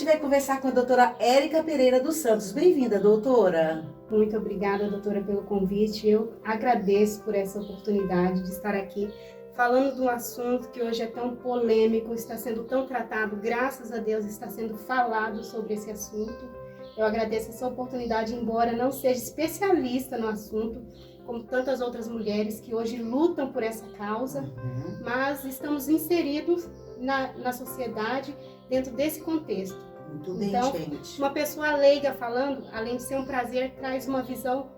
gente vai conversar com a doutora Érica Pereira dos Santos. Bem-vinda, doutora. Muito obrigada, doutora, pelo convite. Eu agradeço por essa oportunidade de estar aqui falando de um assunto que hoje é tão polêmico, está sendo tão tratado, graças a Deus está sendo falado sobre esse assunto. Eu agradeço essa oportunidade, embora não seja especialista no assunto, como tantas outras mulheres que hoje lutam por essa causa, mas estamos inseridos na sociedade dentro desse contexto. Muito bem, então, gente. Uma pessoa leiga falando, além de ser um prazer, traz uma visão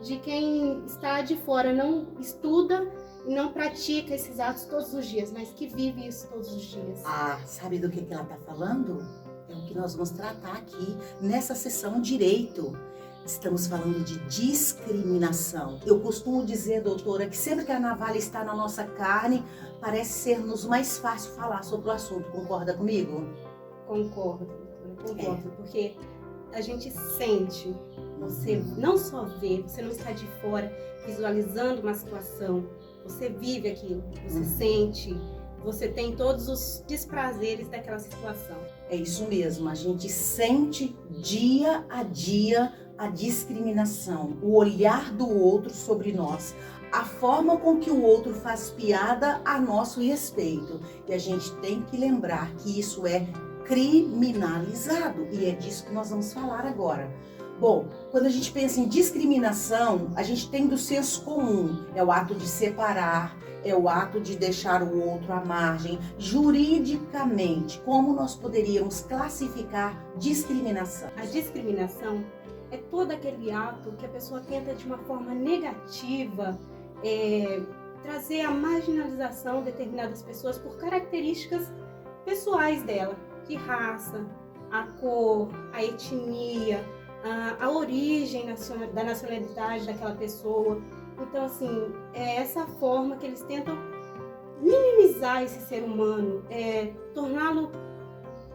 de quem está de fora, não estuda e não pratica esses atos todos os dias, mas que vive isso todos os dias. Ah, sabe do que ela está falando? É o que nós vamos tratar aqui nessa sessão Direito. Estamos falando de discriminação. Eu costumo dizer, doutora, que sempre que a navalha está na nossa carne, parece ser-nos mais fácil falar sobre o assunto. Concorda comigo? Concordo, doutora, concordo, porque a gente sente, você não só vê, você não está de fora visualizando uma situação, você vive aquilo, você sente, você tem todos os desprazeres daquela situação. É isso mesmo, a gente sente dia a dia a discriminação, o olhar do outro sobre nós, a forma com que o outro faz piada a nosso respeito. E a gente tem que lembrar que isso é criminalizado e é disso que nós vamos falar agora. Bom, quando a gente pensa em discriminação, a gente tem do senso comum, é o ato de separar, é o ato de deixar o outro à margem. Juridicamente, como nós poderíamos classificar discriminação? A discriminação é todo aquele ato que a pessoa tenta de uma forma negativa trazer a marginalização de determinadas pessoas por características pessoais dela, de raça, a cor, a etnia, a origem da nacionalidade daquela pessoa. Então, assim, é essa forma que eles tentam minimizar esse ser humano, torná-lo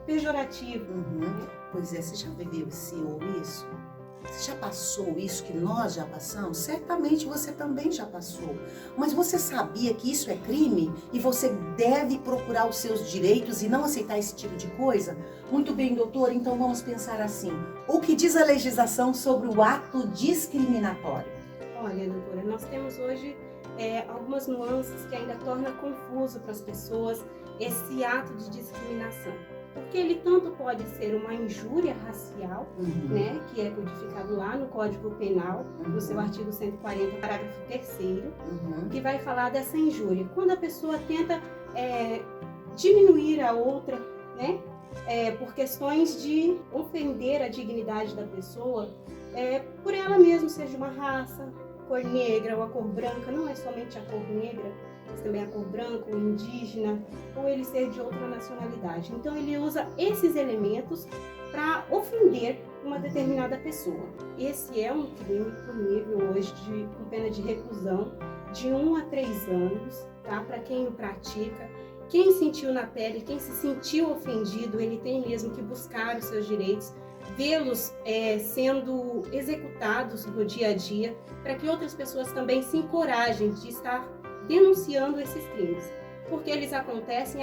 pejorativo. Pois é, você já vivenciou isso? Você já passou isso que nós já passamos? Certamente você também já passou. Mas você sabia que isso é crime e você deve procurar os seus direitos e não aceitar esse tipo de coisa? Muito bem, doutor, então vamos pensar assim. O que diz a legislação sobre o ato discriminatório? Olha, doutora, nós temos hoje algumas nuances que ainda tornam confuso para as pessoas esse ato de discriminação. Porque ele tanto pode ser uma injúria racial, né, que é codificado lá no Código Penal, no seu artigo 140, parágrafo 3º, que vai falar dessa injúria. Quando a pessoa tenta diminuir a outra, né, por questões de ofender a dignidade da pessoa, por ela mesma, seja uma raça, cor negra ou a cor branca, não é somente a cor negra, mas também a cor branca, ou indígena, ou ele ser de outra nacionalidade. Então ele usa esses elementos para ofender uma determinada pessoa. Esse é um crime punível hoje com pena de reclusão de 1 a 3 anos, tá? Para quem o pratica. Quem sentiu na pele, quem se sentiu ofendido, ele tem mesmo que buscar os seus direitos, vê-los sendo executados no dia a dia, para que outras pessoas também se encorajem de estar denunciando esses crimes, porque eles acontecem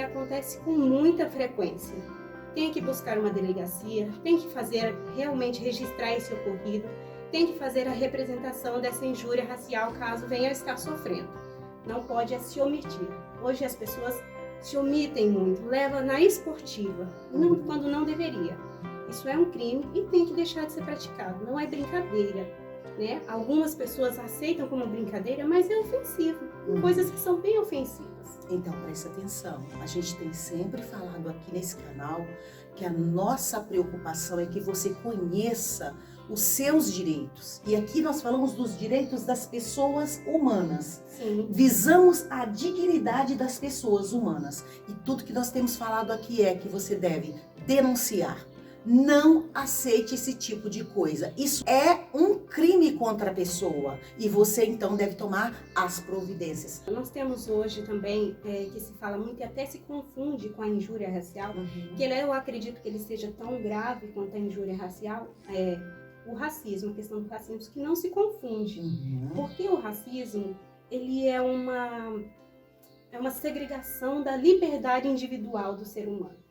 com muita frequência. Tem que buscar uma delegacia, tem que realmente registrar esse ocorrido, tem que fazer a representação dessa injúria racial caso venha a estar sofrendo. Não pode se omitir. Hoje as pessoas se omitem muito, leva na esportiva, quando não deveria. Isso é um crime e tem que deixar de ser praticado, não é brincadeira, né? Algumas pessoas aceitam como brincadeira, mas é ofensivo, coisas que são bem ofensivas. Então presta atenção, a gente tem sempre falado aqui nesse canal que a nossa preocupação é que você conheça os seus direitos. E aqui nós falamos dos direitos das pessoas humanas. Sim. Visamos a dignidade das pessoas humanas. E tudo que nós temos falado aqui é que você deve denunciar. Não aceite esse tipo de coisa. Isso é um crime contra a pessoa. E você, então, deve tomar as providências. Nós temos hoje também, que se fala muito e até se confunde com a injúria racial, que eu acredito que ele seja tão grave quanto a injúria racial, o racismo, a questão do racismo, que não se confunde. Porque o racismo, ele é uma segregação da liberdade individual do ser humano.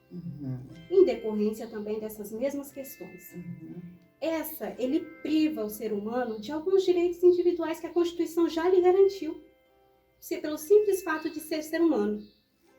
em decorrência também dessas mesmas questões. Ele priva o ser humano de alguns direitos individuais que a Constituição já lhe garantiu, pelo simples fato de ser humano.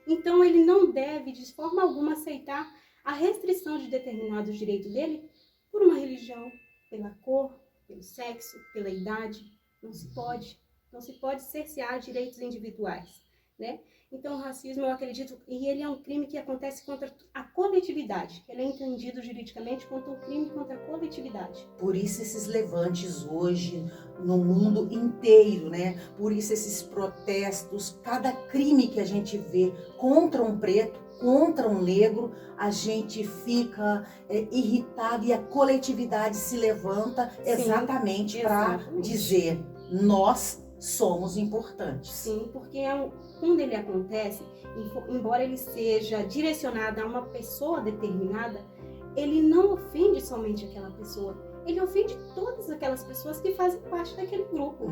Então, ele não deve, de forma alguma, aceitar a restrição de determinados direitos dele por uma religião, pela cor, pelo sexo, pela idade. Não se pode cercear direitos individuais, né? Então, o racismo, eu acredito, e ele é um crime que acontece contra a coletividade. Ele é entendido juridicamente como um crime contra a coletividade. Por isso esses levantes hoje no mundo inteiro, né? Por isso esses protestos, cada crime que a gente vê contra um preto, contra um negro, a gente fica irritado e a coletividade se levanta exatamente para dizer: nós somos importantes. Sim, porque quando ele acontece, embora ele seja direcionado a uma pessoa determinada, ele não ofende somente aquela pessoa, ele ofende todas aquelas pessoas que fazem parte daquele grupo.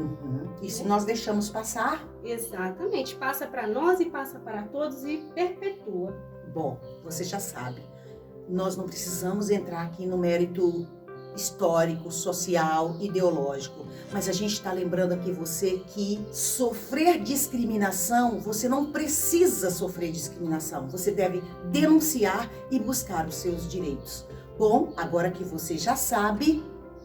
E se nós deixamos passar? Exatamente, passa para nós e passa para todos e perpetua. Bom, você já sabe, nós não precisamos entrar aqui no mérito histórico, social, ideológico, mas a gente está lembrando aqui você que sofrer discriminação, você não precisa sofrer discriminação, você deve denunciar e buscar os seus direitos. Bom, agora que você já sabe,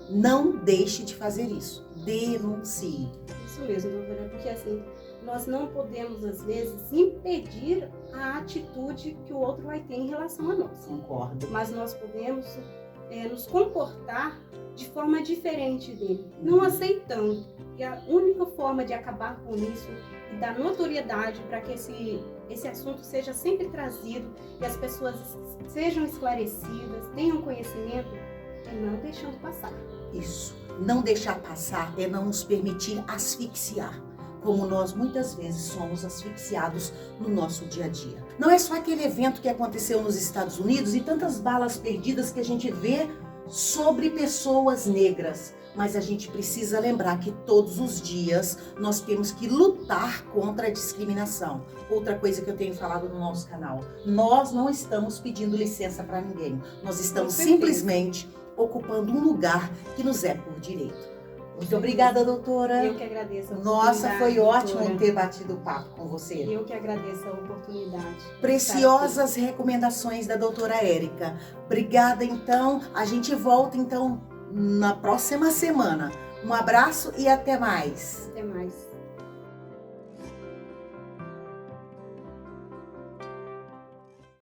não deixe de fazer isso, denuncie. Isso mesmo, doutora, porque assim, nós não podemos às vezes impedir a atitude que o outro vai ter em relação a nós. Concordo. Mas nós podemos nos comportar de forma diferente dele, não aceitando. E a única forma de acabar com isso e dar notoriedade para que esse assunto seja sempre trazido e as pessoas sejam esclarecidas, tenham conhecimento, é não deixando passar. Isso. Não deixar passar é não nos permitir asfixiar, como nós muitas vezes somos asfixiados no nosso dia a dia. Não é só aquele evento que aconteceu nos Estados Unidos e tantas balas perdidas que a gente vê sobre pessoas negras, mas a gente precisa lembrar que todos os dias nós temos que lutar contra a discriminação. Outra coisa que eu tenho falado no nosso canal, nós não estamos pedindo licença para ninguém, nós estamos simplesmente ocupando um lugar que nos é por direito. Muito obrigada, doutora. Eu que agradeço a oportunidade. Nossa, foi ótimo doutora. ter batido papo com você. Eu que agradeço a oportunidade. Preciosas recomendações da doutora Érica. Obrigada, então. A gente volta, então, na próxima semana. Um abraço e até mais. Até mais.